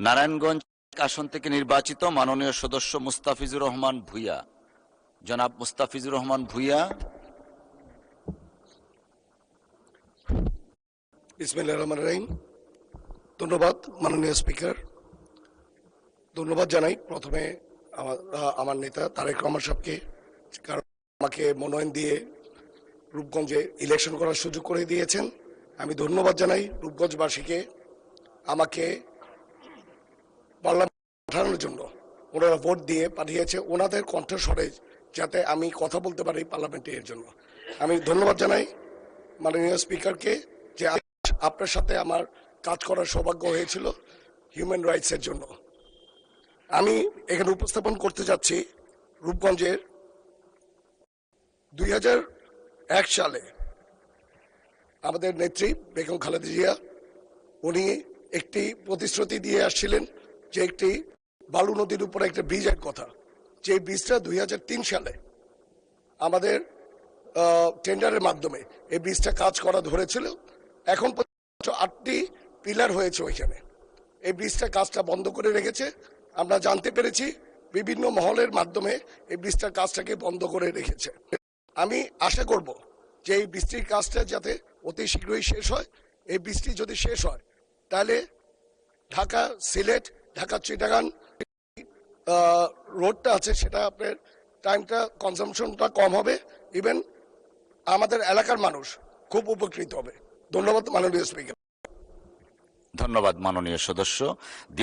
নারায়ণগঞ্জ আসন থেকে নির্বাচিত মাননীয় সদস্য মুস্তাফিজুর রহমান ভূঁইয়া। জনাব মুস্তাফিজুর রহমান ভূঁইয়া। বিসমিল্লাহির রহমানির রহিম। ধন্যবাদ মাননীয় স্পিকার। ধন্যবাদ জানাই প্রথমে আমার নেতা তারেক রহমান সাহেবকে, কারণ আমাকে মনোনয়ন দিয়ে রূপগঞ্জে ইলেকশন করার সুযোগ করে দিয়েছেন। আমি ধন্যবাদ জানাই রূপগঞ্জবাসীকে আমাকে পার্লামেন্ট পাঠানোর জন্য। ওনারা ভোট দিয়ে পাঠিয়েছে ওনাদের কণ্ঠস্বরে যাতে আমি কথা বলতে পারি পার্লামেন্টে। এর জন্য আমি ধন্যবাদ জানাই মাননীয় স্পিকারকে যে আপনার সাথে আমার কাজ করার সৌভাগ্য হয়েছিল হিউম্যান রাইটসের জন্য। আমি এখানে উপস্থাপন করতে যাচ্ছি রূপগঞ্জের 2001 সালে আমাদের নেত্রী বেগম খালেদা জিয়া উনি একটি প্রতিশ্রুতি দিয়ে আসছিলেন যে একটি বালু নদীর উপরে একটা ব্রিজের কথা, যে ব্রিজটা 2003 সালে আমাদের টেন্ডারের মাধ্যমে এই ব্রিজটা কাজ করা ধরেছিল। এখন পর্যন্ত 8টি পিলার হয়েছে ওইখানে। এই ব্রিজটা কাজটা বন্ধ করে রেখেছে। আমরা জানতে পেরেছি বিভিন্ন মহলের মাধ্যমে এই ব্রিজটার কাজটাকে বন্ধ করে রেখেছে। আমি আশা করব যে এই ব্রিজটির কাজটা যাতে অতি শীঘ্রই শেষ হয়। এই ব্রিজটি যদি শেষ হয় তাহলে ঢাকা সিলেট ঢাকা চিটাগাং রোডটা আছে সেটা আপনার টাইমটা কনজামশনটা কম হবে, ইভেন আমাদের এলাকার মানুষ খুব উপকৃত হবে। ধন্যবাদ মাননীয় স্পিকার। ধন্যবাদ মাননীয় সদস্য।